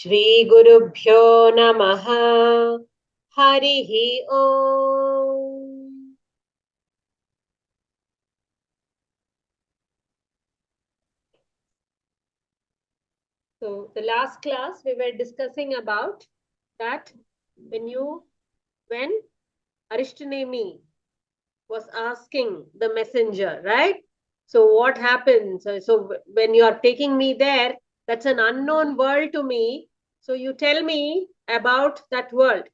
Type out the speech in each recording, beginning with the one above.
Shri Gurubhyo Namaha Harihi Om. So the last class we were discussing about that when Arishtanemi was asking the messenger, right? So what happens? So when you are taking me there, that's an unknown world to me. So you tell me about that world.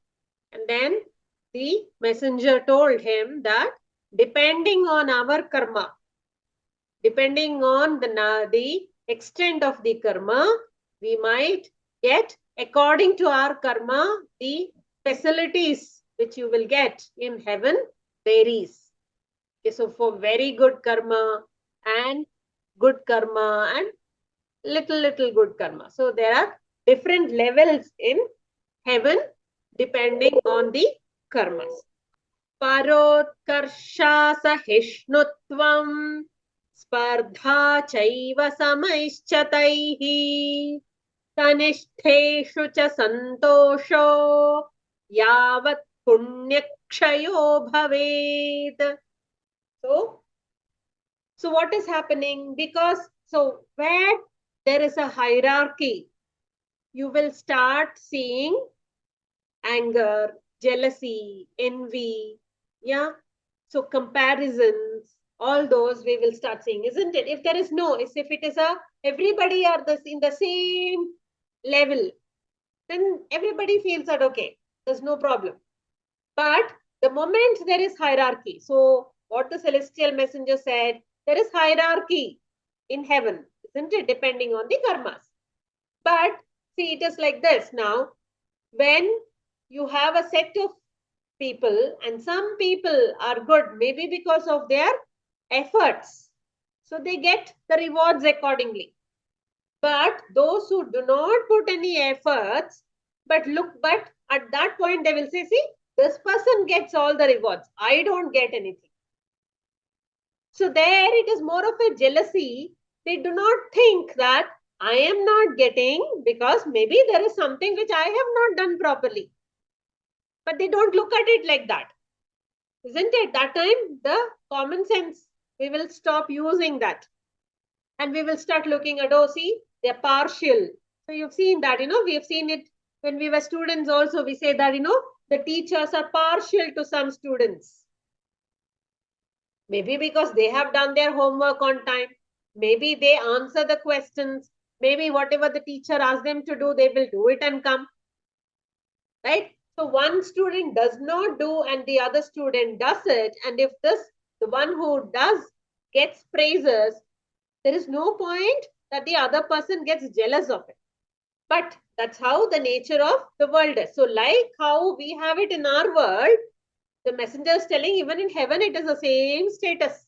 And then the messenger told him that depending on our karma, depending on the extent of the karma, we might get, according to our karma, the facilities which you will get in heaven varies. Okay, so for very good karma and little good karma. So there are different levels in heaven depending on the karmas. परोत्कर्षासहिष्णुत्वं स्पर्धा चैव समैश्चतैः तनिष्ठेषु च सन्तोषो यावत् पुण्यक्षयो भवेत्. So what is happening? Because where there is a hierarchy, you will start seeing anger, jealousy, envy, yeah. So comparisons, all those we will start seeing, isn't it? If there is if it is everybody are in the same level, then everybody feels that okay, there's no problem. But the moment there is hierarchy, so what the celestial messenger said, there is hierarchy in heaven, isn't it? Depending on the karmas. But see, it is like this now. When you have a set of people and some people are good, maybe because of their efforts, so they get the rewards accordingly. But those who do not put any efforts, but at that point they will say, see, this person gets all the rewards, I don't get anything. So there it is more of a jealousy. They do not think that I am not getting because maybe there is something which I have not done properly. But they don't look at it like that. Isn't it? That time, the common sense, we will stop using that. And we will start looking at, oh, see, they're partial. So you've seen that, we have seen it when we were students also. We say that, the teachers are partial to some students. Maybe because they have done their homework on time. Maybe they answer the questions. Maybe whatever the teacher asks them to do, they will do it and come. Right? So one student does not do and the other student does it. And if the one who does gets praises, there is no point that the other person gets jealous of it. But that's how the nature of the world is. So like how we have it in our world, the messenger is telling even in heaven, it is the same status.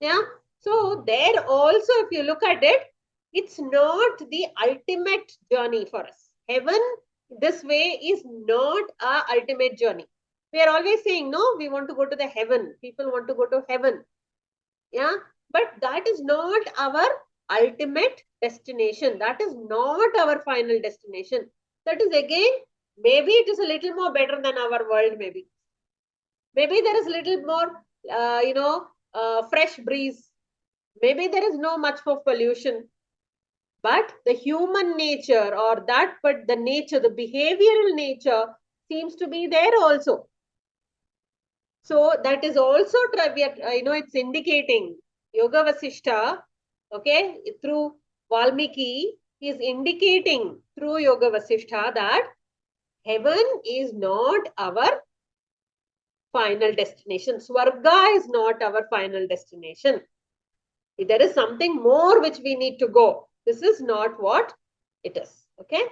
Yeah. So there also, if you look at it, it's not the ultimate journey for us. Heaven this way is not our ultimate journey. We are always saying, no, we want to go to the heaven. People want to go to heaven. Yeah. But that is not our ultimate destination. That is not our final destination. That is again, maybe it is a little more better than our world, maybe. Maybe there is a little more, fresh breeze. Maybe there is no much of pollution. But the human nature but the nature, the behavioral nature seems to be there also. So that is also, it's indicating Yoga Vasishta, okay, through Valmiki, is indicating through Yoga Vasishta that heaven is not our final destination. Swarga is not our final destination. There is something more which we need to go. This is not what it is. Okay.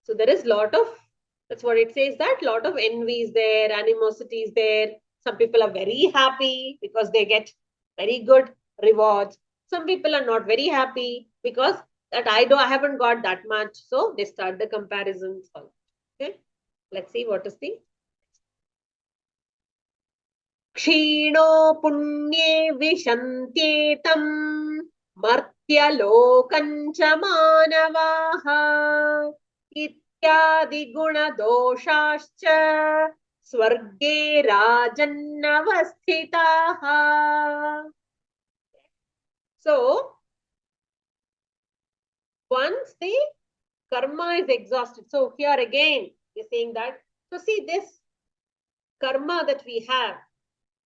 So there is that's what it says, that lot of envy is there, animosity is there. Some people are very happy because they get very good rewards. Some people are not very happy because that I haven't got that much. So they start the comparisons. Okay. Let's see what is the क्षीणो पुण्ये विशन्त्येतम् मर्त्य Lokancha manavaha ityadi guna doshascha swarge rajannavasthitaha. So, once the karma is exhausted, so here again, you're saying that, so see this karma that we have,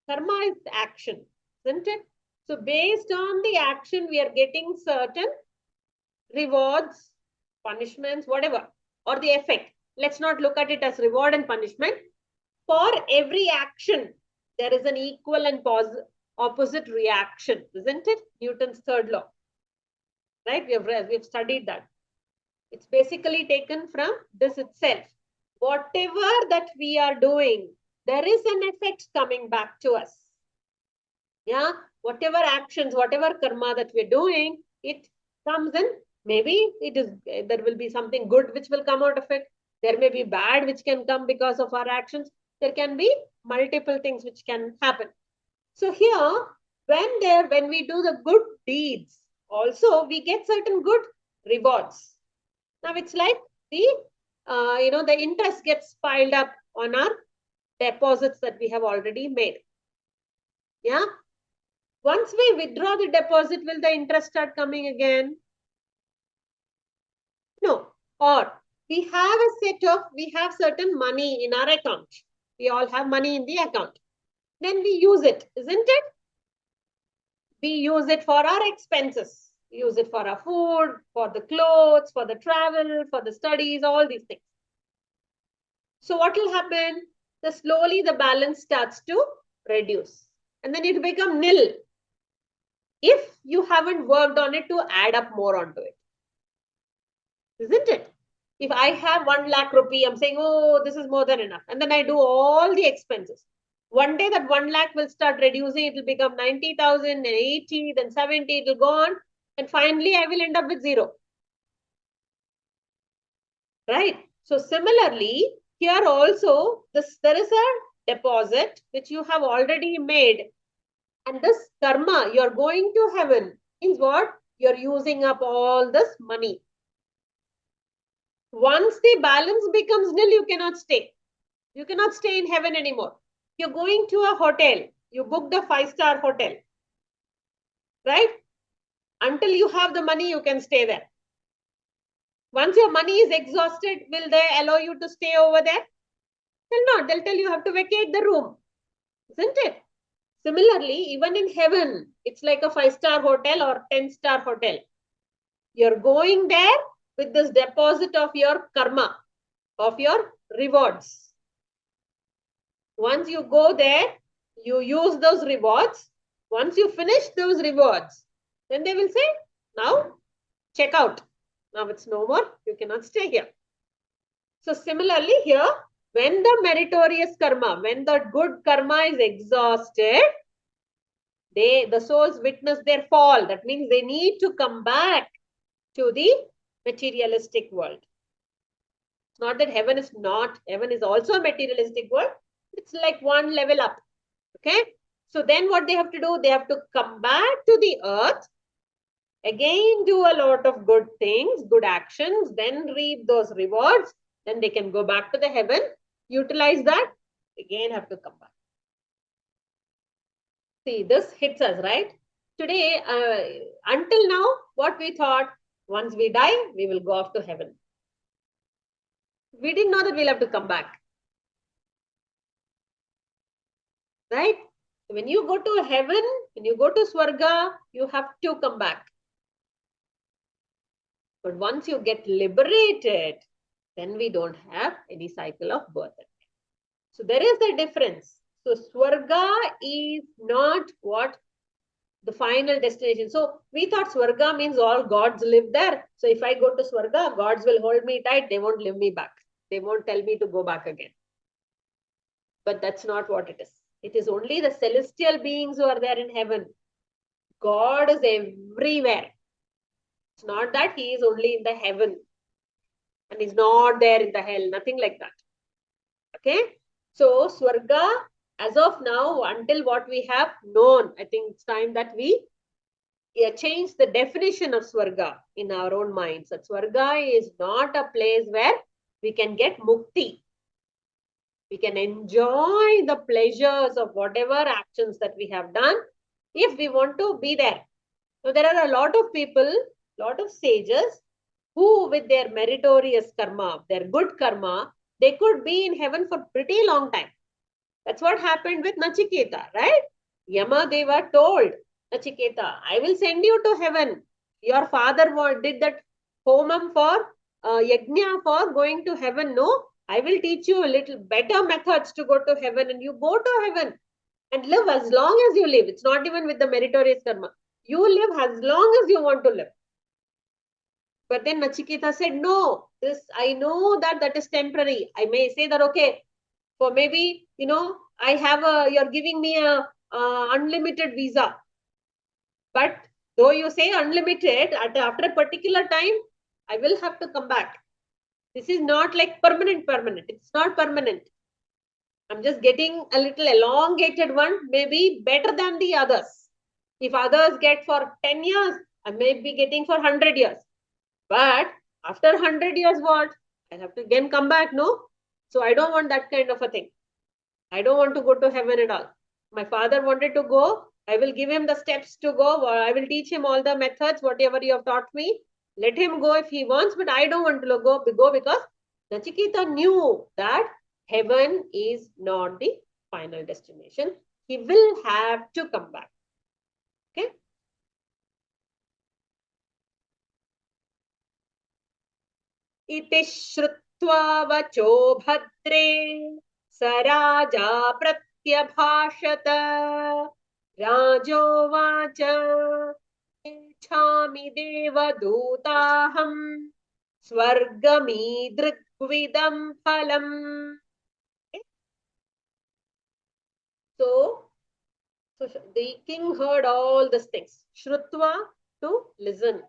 karma is action, isn't it? So based on the action, we are getting certain rewards, punishments, whatever, or the effect. Let's not look at it as reward and punishment. For every action, there is an equal and opposite reaction, isn't it? Newton's third law, right? We've studied that. It's basically taken from this itself. Whatever that we are doing, there is an effect coming back to us. Yeah, whatever actions, whatever karma that we're doing, it comes in. Maybe there will be something good which will come out of it. There may be bad which can come because of our actions. There can be multiple things which can happen. So here, when we do the good deeds, also we get certain good rewards. Now it's like the interest gets piled up on our deposits that we have already made. Yeah. Once we withdraw the deposit, will the interest start coming again? No. Or we have certain money in our account. We all have money in the account. Then we use it, isn't it? We use it for our expenses. We use it for our food, for the clothes, for the travel, for the studies, all these things. So what will happen? Slowly the balance starts to reduce. And then it will become nil if you haven't worked on it to add up more onto it. Isn't it? If I have 1 lakh rupee, I'm saying, oh, this is more than enough. And then I do all the expenses. One day that 1 lakh will start reducing. It will become 90,000, then 80, then 70, it will go on. And finally, I will end up with 0. Right? So similarly, here also, there is a deposit which you have already made. And this karma, you're going to heaven, means what? You're using up all this money. Once the balance becomes nil, you cannot stay. You cannot stay in heaven anymore. You're going to a hotel. You booked a 5-star hotel. Right? Until you have the money, you can stay there. Once your money is exhausted, will they allow you to stay over there? They'll not. They'll tell you have to vacate the room. Isn't it? Similarly, even in heaven, it's like a 5-star hotel or 10-star hotel. You're going there with this deposit of your karma, of your rewards. Once you go there, you use those rewards. Once you finish those rewards, then they will say, now check out. Now it's no more. You cannot stay here. So similarly here, when the meritorious karma, when the good karma is exhausted, the souls witness their fall. That means they need to come back to the materialistic world. It's not that heaven is not. Heaven is also a materialistic world. It's like one level up. Okay. So then what they have to do? They have to come back to the earth. Again, do a lot of good things, good actions, then reap those rewards. Then they can go back to the heaven, utilize that, again have to come back. See, this hits us, right? Today, until now, what we thought, once we die, we will go off to heaven. We didn't know that we'll have to come back. Right? When you go to heaven, when you go to Swarga, you have to come back. But once you get liberated, then we don't have any cycle of birth. So there is a difference. So Swarga is not what? The final destination. So we thought Swarga means all gods live there. So if I go to Swarga, gods will hold me tight. They won't leave me back. They won't tell me to go back again. But that's not what it is. It is only the celestial beings who are there in heaven. God is everywhere. It's not that he is only in the heaven and he's not there in the hell. Nothing like that. Okay. So Swarga, as of now, until what we have known, I think it's time that we change the definition of Swarga in our own minds. That Swarga is not a place where we can get mukti. We can enjoy the pleasures of whatever actions that we have done if we want to be there. So there are a lot of people, lot of sages who with their meritorious karma, their good karma, they could be in heaven for pretty long time. That's what happened with Nachiketa, right? Yama Deva told Nachiketa, I will send you to heaven. Your father did that homam for yajna for going to heaven. No, I will teach you a little better methods to go to heaven, and you go to heaven and live as long as you live. It's not even with the meritorious karma. You live as long as you want to live. But then Nachiketa said, no, this I know that is temporary. I may say that, okay, for maybe, I have you're giving me a unlimited visa. But though you say unlimited, after a particular time, I will have to come back. This is not like permanent. It's not permanent. I'm just getting a little elongated one, maybe better than the others. If others get for 10 years, I may be getting for 100 years. But after 100 years, what? I'll have to again come back, no? So I don't want that kind of a thing. I don't want to go to heaven at all. My father wanted to go. I will give him the steps to go. Or I will teach him all the methods, whatever you have taught me. Let him go if he wants, but I don't want to go because Nachiketa knew that heaven is not the final destination. He will have to come back. Okay? Iti shrutva vacho bhadre saraja pratyabhashata rajovacha ichhami devadutaham swargamidrigvidam phalam. So the king heard all these things. Shrutva, to listen.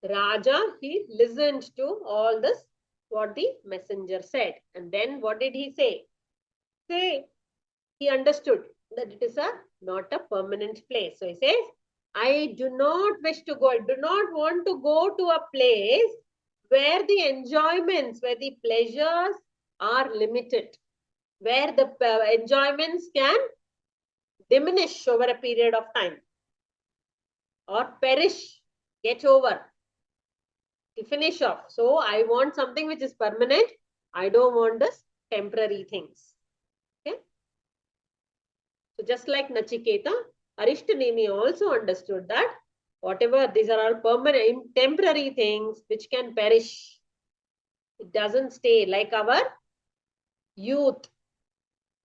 Raja, he listened to all this, what the messenger said. And then what did he say? He understood that it is not a permanent place. So he says, I do not wish to go. I do not want to go to a place where the enjoyments, where the pleasures are limited, where the enjoyments can diminish over a period of time or perish, get over, to finish off. So I want something which is permanent. I don't want this temporary things. Okay. So just like Nachiketa, Arishtanemi also understood that whatever these are all permanent, temporary things which can perish. It doesn't stay like our youth.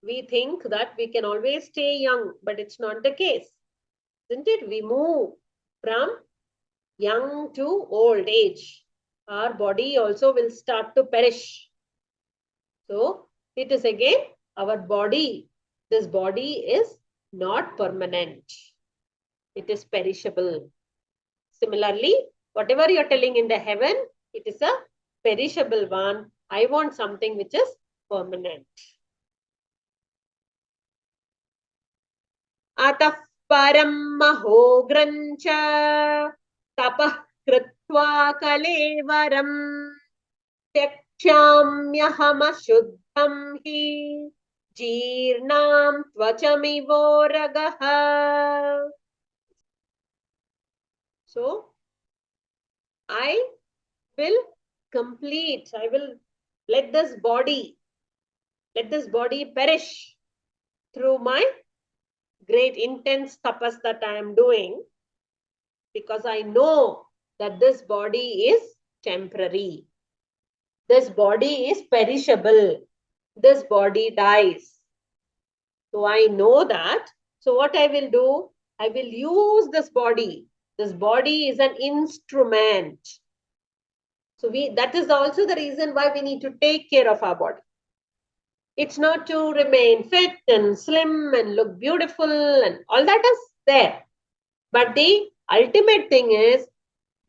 We think that we can always stay young, but it's not the case. Isn't it? We move from young to old age. Our body also will start to perish. So it is again our body. This body is not permanent. It is perishable. Similarly, whatever you're telling in the heaven, it is a perishable one. I want something which is permanent. Atah param mahograncha tapah krutva kalevaram Tyakshāmyahamashuddham hi jirnam tvachamivōragaha. So, I will complete, I will let this body perish through my great intense tapas that I am doing, because I know that this body is temporary. This body is perishable. This body dies. So I know that. So what I will do, I will use this body. This body is an instrument. So that is also the reason why we need to take care of our body. It's not to remain fit and slim and look beautiful and all that is there. But the ultimate thing is,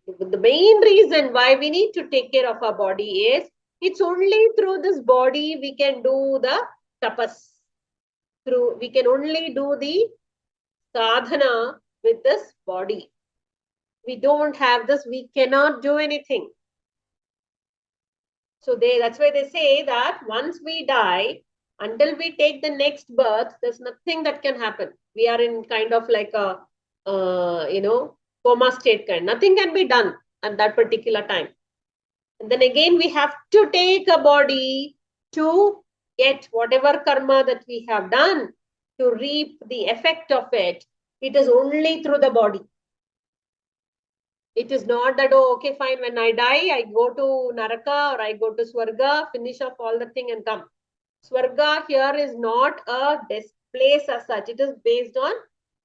the main reason why we need to take care of our body is, it's only through this body we can do the tapas. We can only do the sadhana with this body. We don't have this, we cannot do anything. So that's why they say that once we die, until we take the next birth, there's nothing that can happen. We are in kind of like a, coma state kind. Nothing can be done at that particular time. And then again, we have to take a body to get whatever karma that we have done, to reap the effect of it. It is only through the body. It is not that, oh, okay, fine, when I die, I go to Naraka or I go to Swarga, finish off all the thing and come. Swarga here is not a place as such. It is based on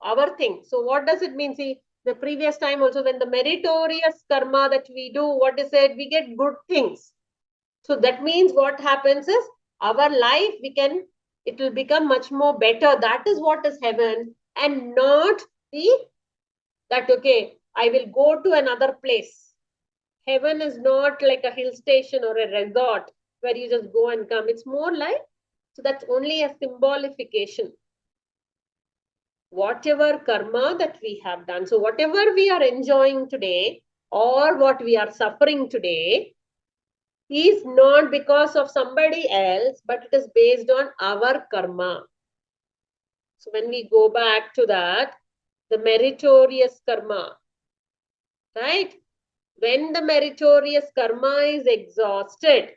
our thing. So what does it mean? See, the previous time also, when the meritorious karma that we do, what is it? We get good things. So that means what happens is our life, it will become much more better. That is what is heaven, and not that, okay, I will go to another place. Heaven is not like a hill station or a resort where you just go and come. It's more like, so that's only a symbolification. Whatever karma that we have done, so whatever we are enjoying today or what we are suffering today is not because of somebody else, but it is based on our karma. So when we go back to that, the meritorious karma, right? When the meritorious karma is exhausted,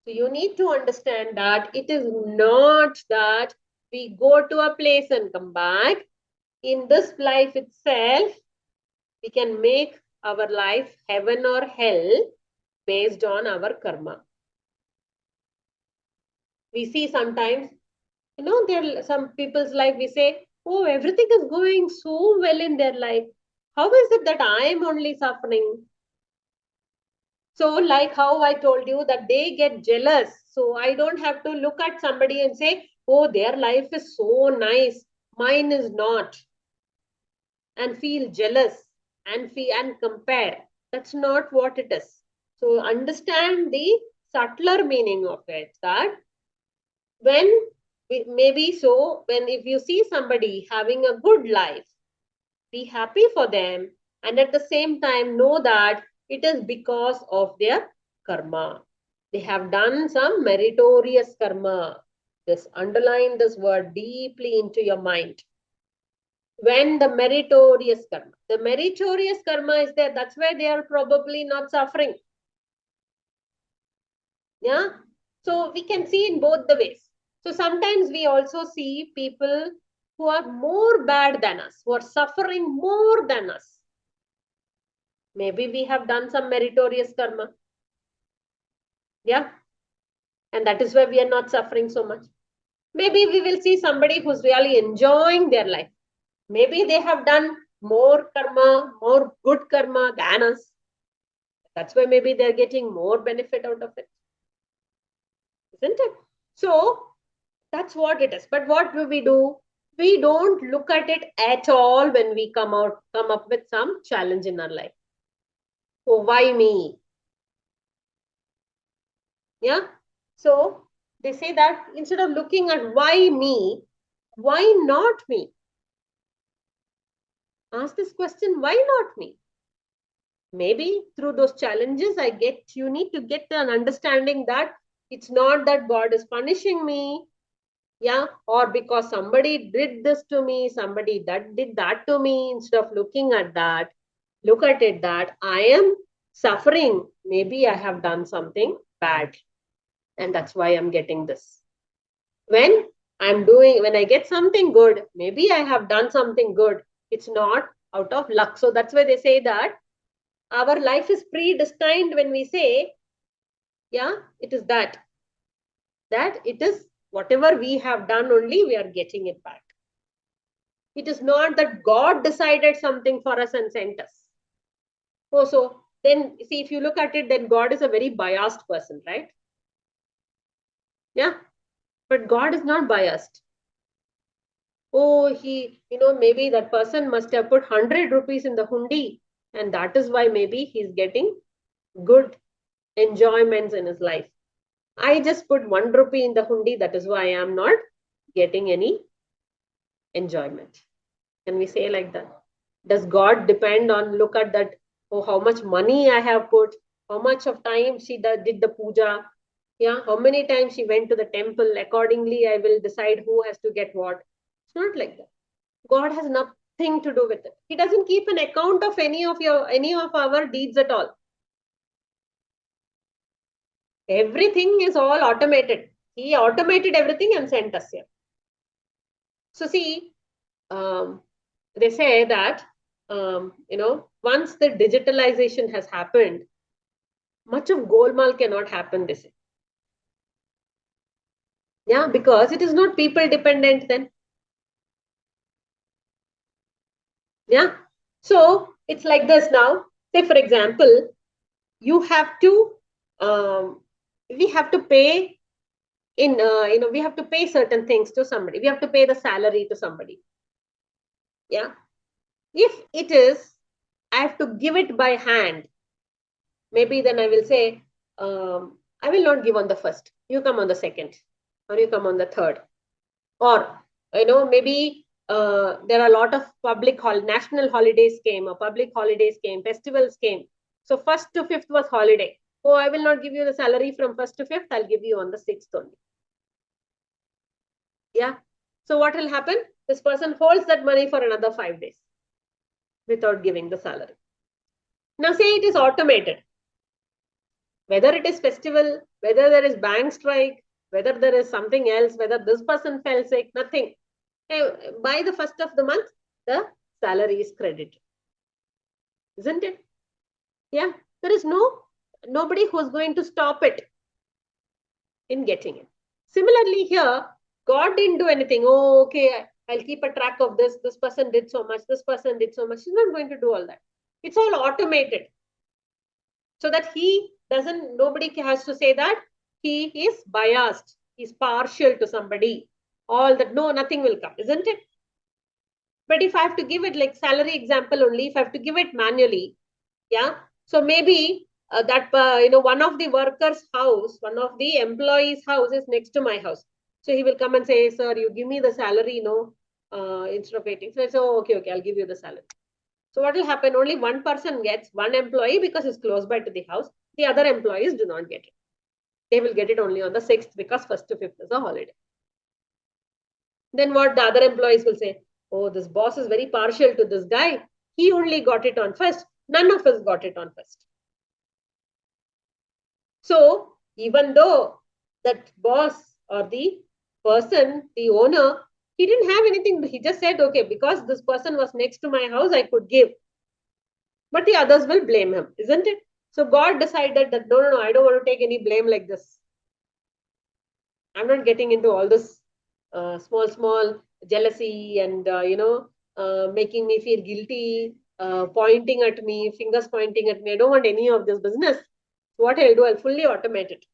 so you need to understand that it is not that we go to a place and come back. In this life itself, we can make our life heaven or hell based on our karma. We see sometimes, there are some people's life, we say, oh, everything is going so well in their life. How is it that I am only suffering? So like how I told you that they get jealous. So I don't have to look at somebody and say, oh, their life is so nice, mine is not. And feel jealous and compare. That's not what it is. So understand the subtler meaning of it, that when if you see somebody having a good life, be happy for them, and at the same time know that it is because of their karma. They have done some meritorious karma. Just underline this word deeply into your mind. When the meritorious karma is there, that's why they are probably not suffering. Yeah. So we can see in both the ways. So sometimes we also see people who are more bad than us, who are suffering more than us. Maybe we have done some meritorious karma. Yeah. And that is why we are not suffering so much. Maybe we will see somebody who's really enjoying their life. Maybe they have done more karma, more good karma than us. That's why maybe they're getting more benefit out of it. Isn't it? So that's what it is. But what do? We don't look at it at all when we come up with some challenge in our life. So why me? Yeah. So they say that instead of looking at why me, why not me? Ask this question, why not me? Maybe through those challenges you need to get an understanding that it's not that God is punishing me, yeah, or because somebody did this to me, somebody that did that to me. Instead of looking at that, look at it that I am suffering. Maybe I have done something bad, and that's why I'm getting this. When I get something good, maybe I have done something good. It's not out of luck. So that's why they say that our life is predestined. When we say, yeah, it is that it is whatever we have done, only we are getting it back. It is not that God decided something for us and sent us. Oh, so then see, if you look at it, then God is a very biased person, right? Yeah, but God is not biased. Oh, maybe that person must have put 100 rupees in the hundi, and that is why maybe he's getting good enjoyments in his life. I just put 1 rupee in the hundi, that is why I am not getting any enjoyment. Can we say like that? Does God depend on, look at that, oh, how much money I have put, how much of time she did the puja, yeah, how many times she went to the temple, accordingly I will decide who has to get what. It's not like that. God has nothing to do with it. He doesn't keep an account of any of our deeds at all. Everything is all automated. He automated everything and sent us here. So see, they say that once the digitalization has happened, much of golmaal cannot happen. This, yeah, because it is not people dependent then. Yeah, so it's like this now. Say for example, you have to we have to pay in we have to pay certain things to somebody. We have to pay the salary to somebody. Yeah, if it is, I have to give it by hand. Maybe then I will say, I will not give on the first. You come on the second, or you come on the third, or maybe there are a lot of national holidays came, or public holidays came, festivals came. So first to fifth was holiday. Oh, I will not give you the salary from first to fifth. I'll give you on the sixth only. Yeah. So what will happen? This person holds that money for another 5 days without giving the salary. Now say it is automated. Whether it is festival, whether there is bank strike, whether there is something else, whether this person fell sick, nothing. By the first of the month, the salary is credited. Isn't it? Yeah. There is nobody who's going to stop it in getting it. Similarly here, God didn't do anything. Oh, okay, I'll keep a track of this. This person did so much. This person did so much. He's not going to do all that. It's all automated. So that nobody has to say that he is biased. He's partial to somebody. All that, no, nothing will come, isn't it? But if I have to give it like salary example only, if I have to give it manually, yeah. So maybe one of the workers' house, one of the employees' house is next to my house. So he will come and say, sir, you give me the salary, instead of waiting. So I say, oh, okay, I'll give you the salary. So what will happen? Only one person gets, one employee, because it's close by to the house. The other employees do not get it. They will get it only on the 6th because 1st to 5th is a holiday. Then what the other employees will say? Oh, this boss is very partial to this guy. He only got it on 1st. None of us got it on 1st. So even though that boss or the person, the owner, he didn't have anything. He just said, okay, because this person was next to my house, I could give. But the others will blame him, isn't it? So God decided that, no, I don't want to take any blame like this. I'm not getting into all this small jealousy and, making me feel guilty, pointing at me, fingers pointing at me. I don't want any of this business. What I'll do, I'll fully automate it.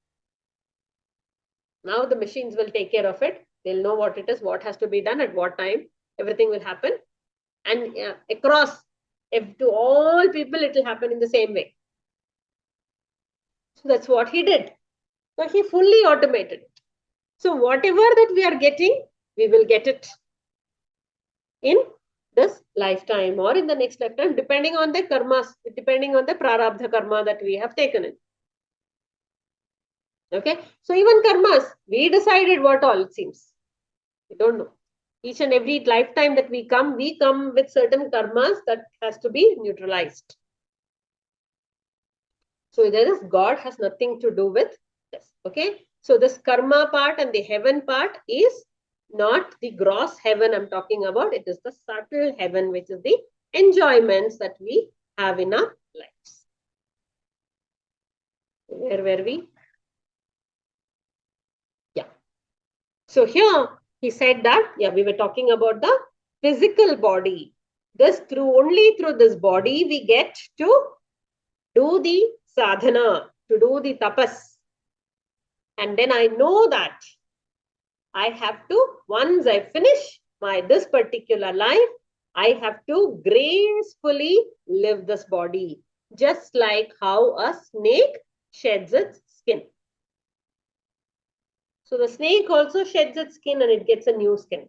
Now the machines will take care of it. They'll know what it is, what has to be done at what time. Everything will happen. And across, if to all people, it will happen in the same way. So that's what he did. So he fully automated it. So whatever that we are getting, we will get it in this lifetime or in the next lifetime, depending on the karmas, depending on the prarabdha karma that we have taken in. Okay. So even karmas, we decided what all, it seems. We don't know. Each and every lifetime that we come with certain karmas that has to be neutralized. So there is, God has nothing to do with this. Okay. So this karma part and the heaven part is not the gross heaven I'm talking about. It is the subtle heaven, which is the enjoyments that we have in our lives. Where were we? Yeah. So here he said that, yeah, we were talking about the physical body. Only through this body we get to do the sadhana, to do the tapas. And then I know that I have to, once I finish this particular life, I have to gracefully live this body, just like how a snake sheds its skin. So the snake also sheds its skin and it gets a new skin.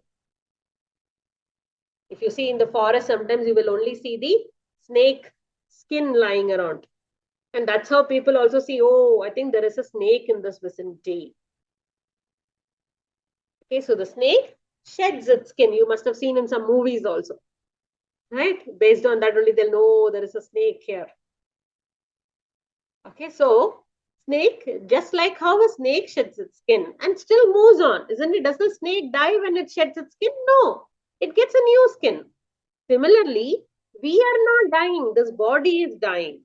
If you see in the forest, sometimes you will only see the snake skin lying around. And that's how people also see, oh, I think there is a snake in this vicinity. Okay, so the snake sheds its skin. You must have seen in some movies also, right? Based on that only they'll know there is a snake here. Okay, so snake, just like how a snake sheds its skin and still moves on, isn't it? Does the snake die when it sheds its skin? No, it gets a new skin. Similarly, we are not dying. This body is dying.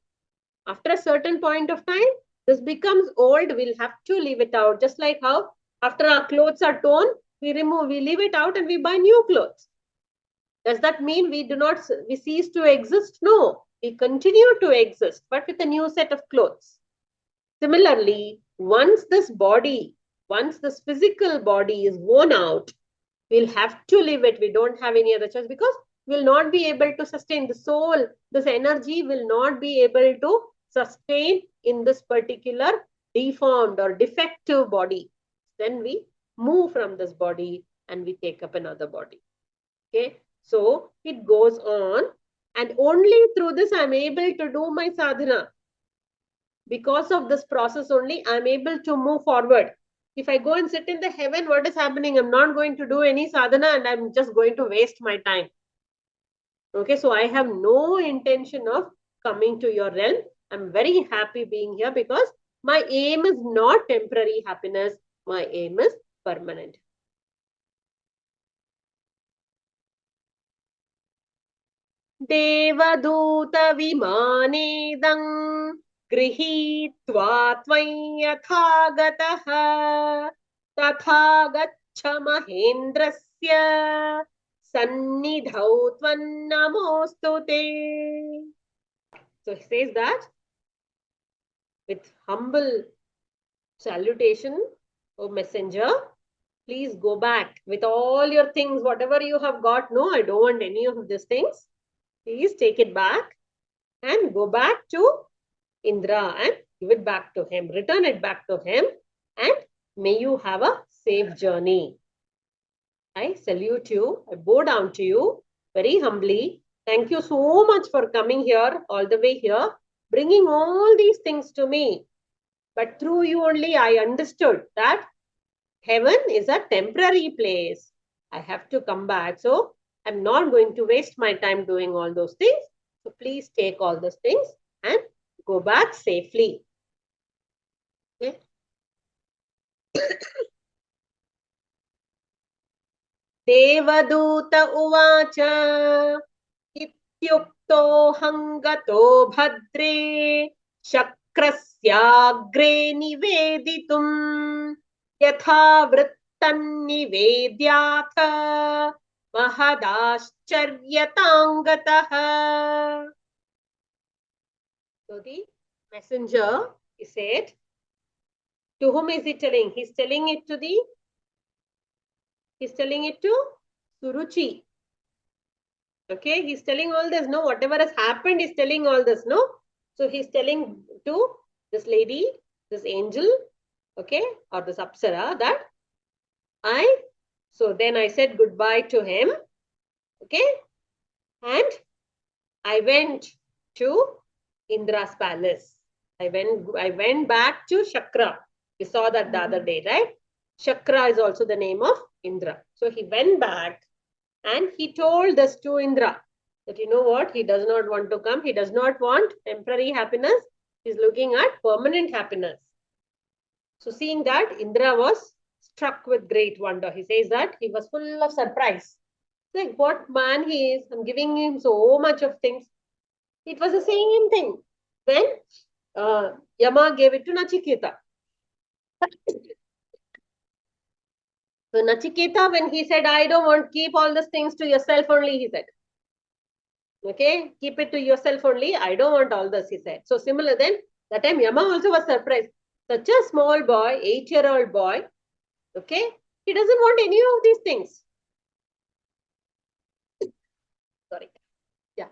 After a certain point of time, this becomes old. We'll have to leave it out. Just like how after our clothes are torn, we leave it out and we buy new clothes. Does that mean we cease to exist? No, we continue to exist, but with a new set of clothes. Similarly, once this physical body is worn out, we'll have to leave it. We don't have any other choice because we'll not be able to sustain the soul. This energy will not be able to sustain in this particular deformed or defective body. Then we move from this body and we take up another body. Okay, so it goes on, and only through this I'm able to do my sadhana. Because of this process only, I'm able to move forward. If I go and sit in the heaven, what is happening? I'm not going to do any sadhana and I'm just going to waste my time. Okay, so I have no intention of coming to your realm. I'm very happy being here because my aim is not temporary happiness. My aim is permanent. देवदूत विमानेदं गृहीत्वा त्वं यथा गतः तथा गच्छ महेन्द्रस्य सन्निधौ त्वन्नमोऽस्तु ते. So he says that with humble salutation, O messenger, please go back with all your things, whatever you have got. No, I don't want any of these things. Please take it back and go back to Indra and give it back to him. Return it back to him and may you have a safe journey. I salute you. I bow down to you very humbly. Thank you so much for coming here, all the way here, bringing all these things to me. But through you only, I understood that heaven is a temporary place. I have to come back. So I'm not going to waste my time doing all those things. So please take all those things and go back safely. Okay. देवदूत उवाच इत्युक्तो हङ्गतो भद्रे शक्रस्याग्रे निवेदितुम् यथा वृत्तन्निवेद्याथ महदाश्चर्यताङ्गतः. So the messenger, he said, to whom is he telling? He's telling it to Suruchi. Okay, he's telling all this, no, whatever has happened, he's telling all this, no? So he's telling to this lady, this angel, okay, or this Apsara, that so then I said goodbye to him, okay, and I went to Indra's palace. I went back to Shakra. We saw that the other day, right? Shakra is also the name of Indra. So he went back and he told this to Indra that, you know what, he does not want to come. He does not want temporary happiness. He's looking at permanent happiness. So seeing that, Indra was struck with great wonder. He says that he was full of surprise. Like, what man he is. I'm giving him so much of things. It was the same thing when Yama gave it to Nachiketa. So Nachiketa, when he said, I don't want, keep all these things to yourself only, he said. Okay, keep it to yourself only. I don't want all this, he said. So similar then, that time Yama also was surprised. Such a small boy, 8-year-old boy, okay, he doesn't want any of these things. Sorry. Yeah.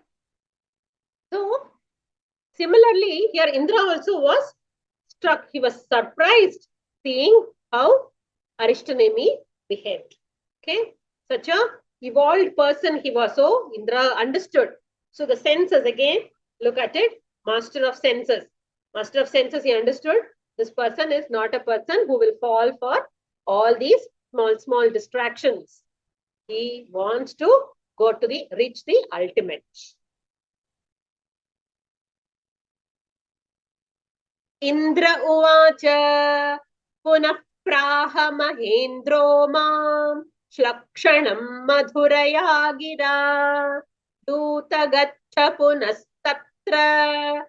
So, similarly, here Indra also was struck. He was surprised seeing how Arishtanemi behaved. Okay, such a evolved person he was. So Indra understood. So the senses again, look at it, master of senses. Master of senses, he understood this person is not a person who will fall for all these small distractions. He wants to go to reach the ultimate. Indra uvacha punah praha mahendro mam shlakshanam madhuraya gira duta gaccha punastatra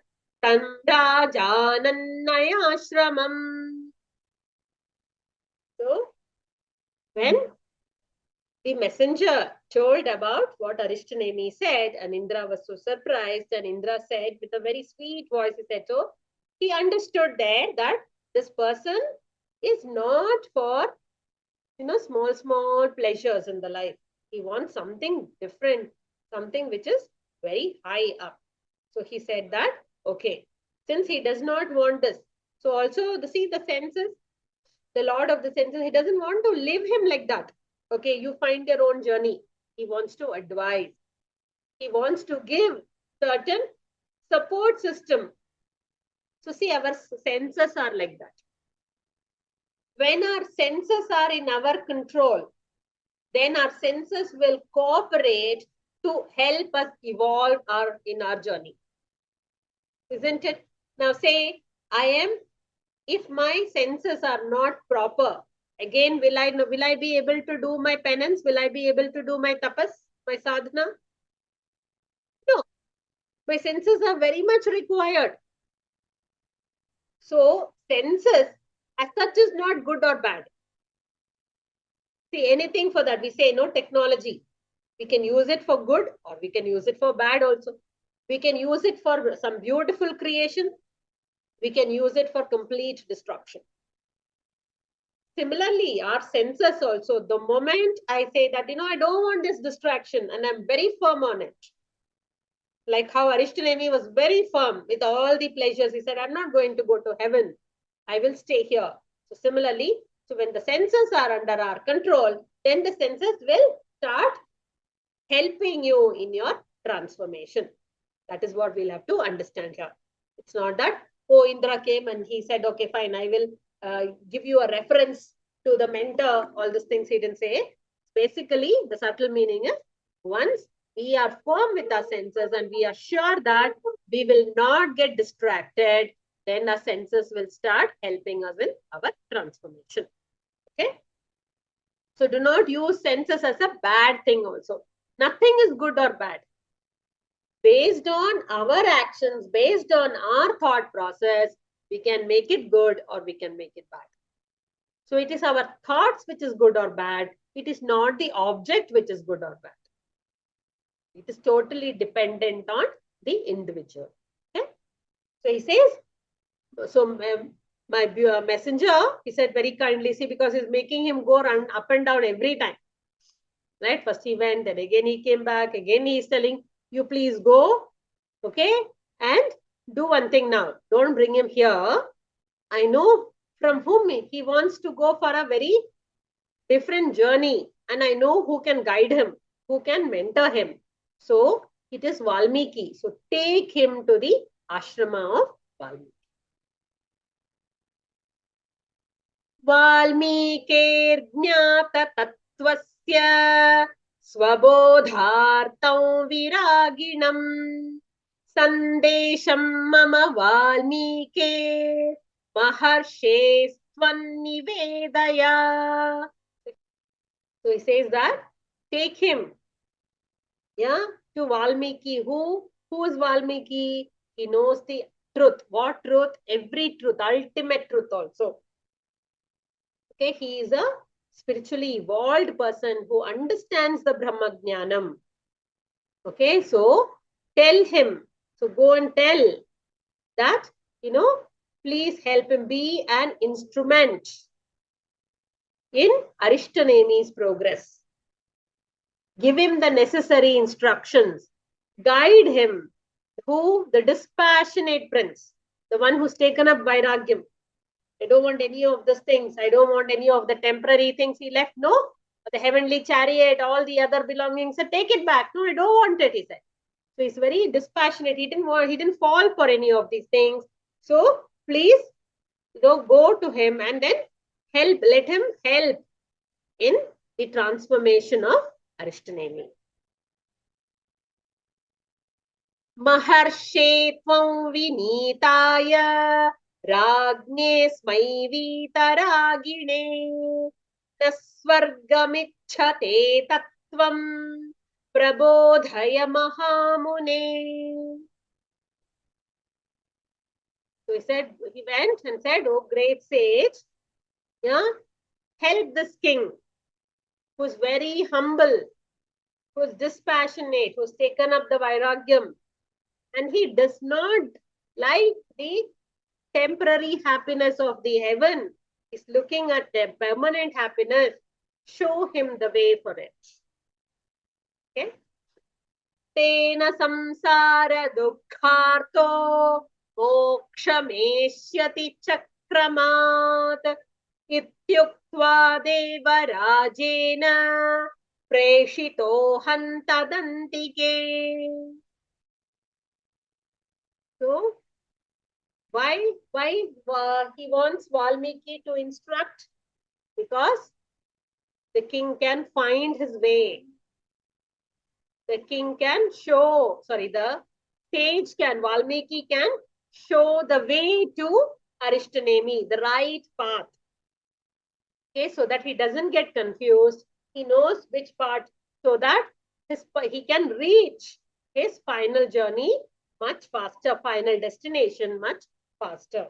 tandrajanannayashramam. So, when the messenger told about what Arishtanemi said, and Indra was so surprised, and Indra said with a very sweet voice, he said, so he understood there that this person is not for, small pleasures in the life. He wants something different, something which is very high up. So he said that, okay, since he does not want this, so also the senses, the Lord of the senses, he doesn't want to live him like that. Okay, you find your own journey. He wants to advise. He wants to give certain support system. So see, our senses are like that. When our senses are in our control, then our senses will cooperate to help us evolve in our journey. Isn't it? Now say, if my senses are not proper, again, will I be able to do my penance? Will I be able to do my tapas, my sadhana? No. My senses are very much required. So, senses as such is not good or bad. See, anything for that. We say, no, technology. We can use it for good or we can use it for bad also. We can use it for some beautiful creation. We can use it for complete destruction. Similarly, our senses also, the moment I say that, I don't want this distraction and I'm very firm on it. Like how Arishtanemi was very firm with all the pleasures. He said, I'm not going to go to heaven. I will stay here. So similarly, so when the senses are under our control, then the senses will start helping you in your transformation. That is what we'll have to understand here. It's not that, oh, Indra came and he said, okay, fine, I will give you a reference to the mentor, all these things he didn't say. Basically, the subtle meaning is, once we are firm with our senses and we are sure that we will not get distracted, then our senses will start helping us in our transformation. Okay? So do not use senses as a bad thing also. Nothing is good or bad. Based on our actions, based on our thought process, we can make it good or we can make it bad. So it is our thoughts which is good or bad. It is not the object which is good or bad. It is totally dependent on the individual. Okay? So he says, so my messenger, he said very kindly, see, because he's making him go run up and down every time. Right? First he went, then again he came back, again he is telling, you please go, okay? And do one thing now. Don't bring him here. I know from whom he wants to go for a very different journey. And I know who can guide him, who can mentor him. So it is Valmiki. So take him to the ashrama of Valmiki. Valmikir jnata tattvasya swabodhartam viraginam sandesham mama Valmike maharshe svannivedaya. So he says that take him, to Valmiki. Who is Valmiki? He knows the truth. What truth? Every truth, ultimate truth also. Okay, he is a spiritually evolved person who understands the Brahma Jnanam. Okay, so tell him. So go and tell that, please help him be an instrument in Arishtanemi's progress. Give him the necessary instructions. Guide him. Who? The dispassionate prince. The one who's taken up Vairagyam. I don't want any of these things. I don't want any of the temporary things he left. No. the heavenly chariot, all the other belongings, said, take it back. No, I don't want it, he said. So he's very dispassionate. He didn't fall for any of these things. So please, go to him and then let him help in the transformation of Arishtanemi. Maharshe tvam vinitaya Ragne smai vitaragine Nasvargamichate tattvam Prabodhaya mahamune. So he went and said, oh great sage, yeah, help this king who's very humble, who's dispassionate, who's taken up the Vairagyam, and he does not like the temporary happiness of the heaven. He's looking at the permanent happiness. Show him the way for it. Okay? Tena samsara dukkharto mokshameshyati chakramat ityuktva devarajena preshito hantadantike. So, why he wants Valmiki to instruct? Because the king can find his way. The king can the sage Valmiki can show the way to Arishtanemi, the right path. Okay, so that he doesn't get confused. He knows which part, so that he can reach his final journey much faster, final destination much faster.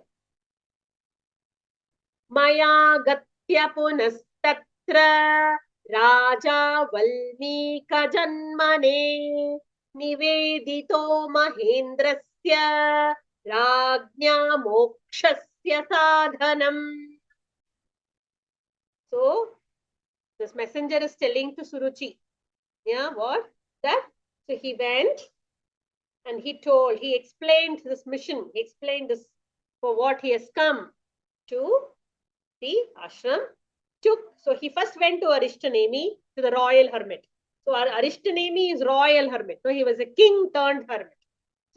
Maya gatya punastatra Raja Valmika Janmane Nivedito Mahendrasya Rajnya Mokshasya Sadhanam. So, this messenger is telling to Suruchi, yeah, what? That, so he went and he explained this mission, he explained this for what he has come to the ashram. So he first went to Arishtanemi, to the royal hermit. So Arishtanemi is royal hermit. So he was a king turned hermit.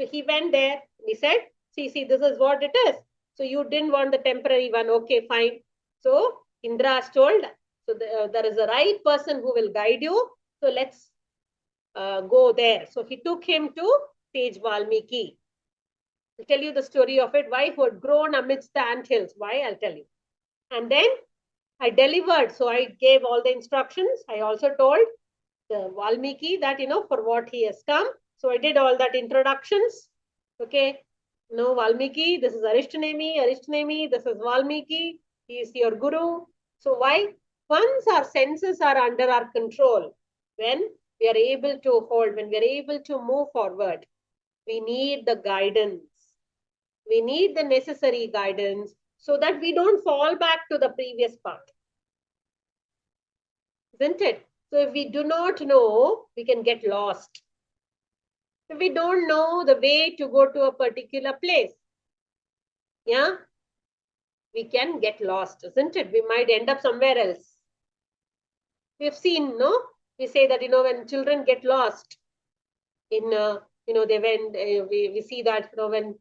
So he went there and he said, see, this is what it is. So you didn't want the temporary one. Okay, fine. So Indra has told, so there is a right person who will guide you. So let's go there. So he took him to sage Valmiki. I'll tell you the story of it. Why? Who had grown amidst the anthills. Why? I'll tell you. And then I delivered. So I gave all the instructions. I also told the Valmiki that, for what he has come. So I did all that introductions. Okay. Valmiki, this is Arishtanemi, this is Valmiki. He is your guru. So why? Once our senses are under our control, when we are able to hold, when we are able to move forward, we need the guidance. We need the necessary guidance so that we don't fall back to the previous path. Isn't it? So if we do not know, we can get lost. If we don't know the way to go to a particular place, yeah, we can get lost, isn't it? We might end up somewhere else. We've seen, no? We say that, when children get lost in, we see that, when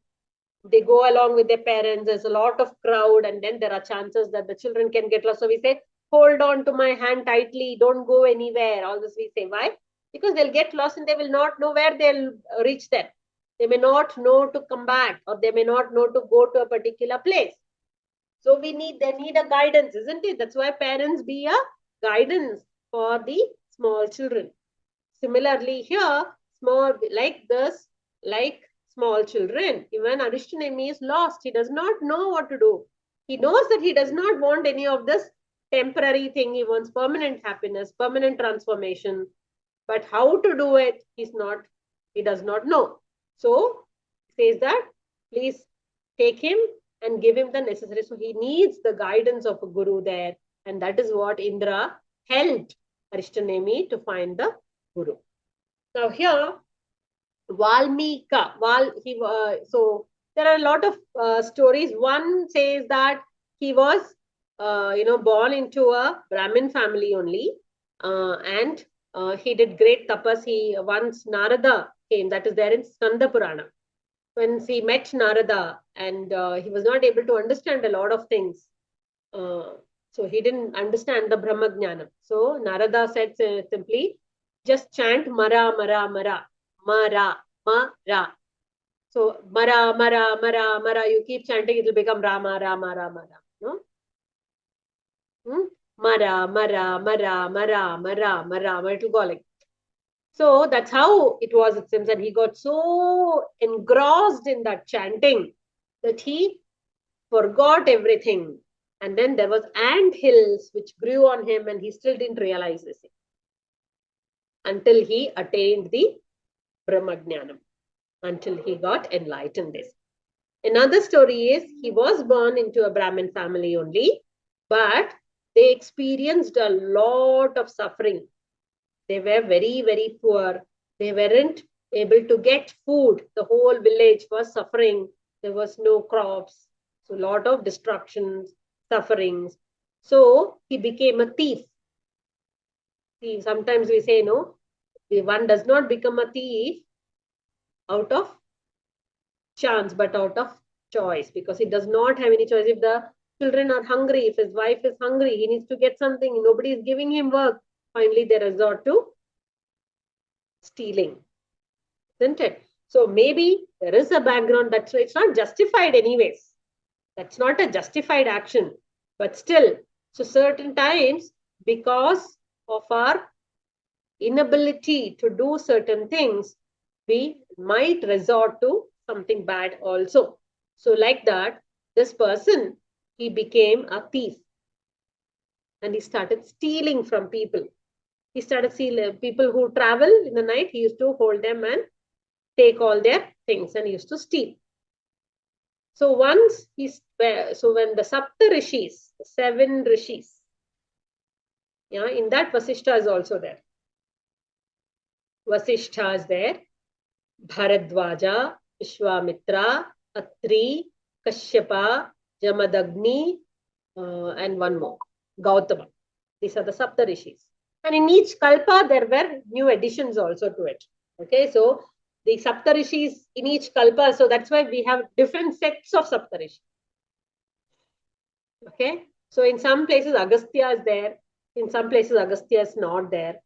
they go along with their parents, there's a lot of crowd, and then there are chances that the children can get lost. So we say, hold on to my hand tightly, don't go anywhere. All this we say. Why? Because they'll get lost and they will not know where they'll reach there. They may not know to come back, or they may not know to go to a particular place. So they need a guidance, isn't it? That's why parents be a guidance for the small children. Similarly here, small children, even Arishtanemi is lost. He does not know what to do. He knows that he does not want any of this temporary thing. He wants permanent happiness, permanent transformation. But how to do it, he does not know. So he says that, please take him and give him the necessary. So he needs the guidance of a guru there. And that is what Indra helped Arishtanemi to find the guru. Now here, Valmika. So there are a lot of stories. One says that he was, born into a Brahmin family only. And he did great tapas. Once Narada came, that is there in Skanda Purana. When he met Narada and he was not able to understand a lot of things. So he didn't understand the Brahma Jnana. So Narada said simply, just chant Mara, Mara, Mara, Mara, Mara. So Mara, Mara, Mara, Mara, you keep chanting, it will become Rama, Rama, Rama, Rama. No? Hmm? Mara, Mara, Mara, Mara, Mara, Mara, it will go like. So that's how it was, it seems. And he got so engrossed in that chanting that he forgot everything. And then there was ant hills which grew on him, and he still didn't realize this until he attained the Brahmajnanam, until he got enlightened this. Another story is he was born into a Brahmin family only, but they experienced a lot of suffering. They were very, very poor. They weren't able to get food. The whole village was suffering. There was no crops. So a lot of destructions, sufferings. So he became a thief. Sometimes we say, no, one does not become a thief out of chance, but out of choice, because he does not have any choice. If the children are hungry, if his wife is hungry, he needs to get something. Nobody is giving him work. Finally, they resort to stealing, isn't it? So maybe there is a background. That's why it's not justified anyways. That's not a justified action. But still, so certain times, because of our inability to do certain things, we might resort to something bad also. So like that, this person, he became a thief. And he started stealing from people. He started stealing people who travel in the night. He used to hold them and take all their things, and he used to steal. So once so when the Sapta Rishis, the 7 Rishis, yeah, in that Vasishta is also there. Vasishta is there, Bharadwaja, Vishwamitra, Atri, Kashyapa, Jamadagni, and one more, Gautama. These are the Sapta Rishis. And in each Kalpa, there were new additions also to it. Okay, so the Saptarishis in each Kalpa, so that's why we have different sects of Saptarishi. Okay, so in some places Agastya is there, in some places Agastya is not there.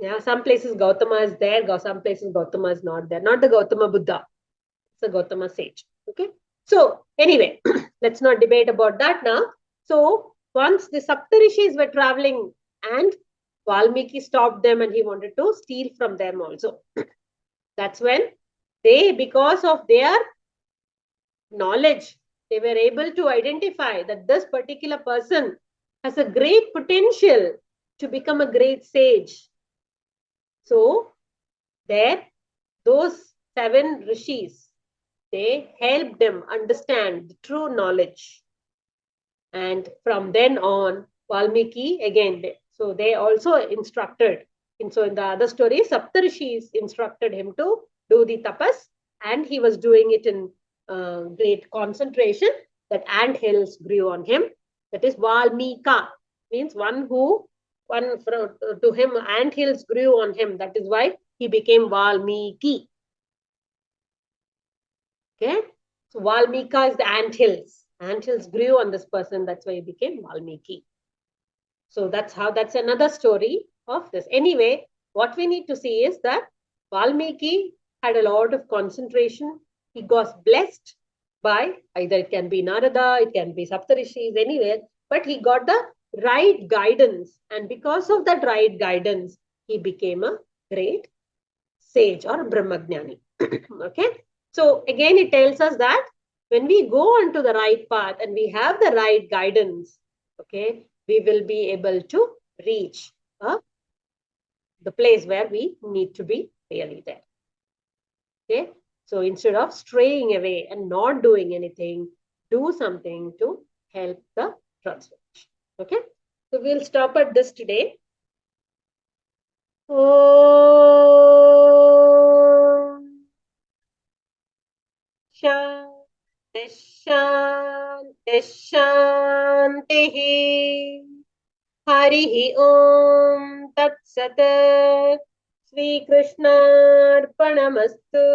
Yeah, some places Gautama is there, some places Gautama is not there. Not the Gautama Buddha, it's a Gautama sage. Okay, so anyway, let's not debate about that now. So once the Saptarishis were traveling and Valmiki stopped them and he wanted to steal from them also. That's when they, because of their knowledge, they were able to identify that this particular person has a great potential to become a great sage. So there, those 7 rishis, they helped them understand the true knowledge. And from then on, Valmiki, again, so they also instructed. And so in the other story, Saptarishis instructed him to do the tapas, and he was doing it in great concentration, that ant hills grew on him. That is Valmika, means to him, ant hills grew on him. That is why he became Valmiki. Okay, so Valmika is the ant hills. Ant hills grew on this person. That's why he became Valmiki. So that's another story of this. Anyway, what we need to see is that Valmiki had a lot of concentration. He got blessed by, either it can be Narada, it can be Saptarishis, anywhere, but he got the right guidance. And because of that right guidance, he became a great sage or Brahmajnani. Okay. So again, it tells us that when we go onto the right path and we have the right guidance, okay, we will be able to reach the place where we need to be really there. Okay. So instead of straying away and not doing anything, do something to help the transformation. Okay. So we'll stop at this today. Shanti, Shanti, Shanti. Harihi Om Tat Sat. Sri Krishnarpanamastu.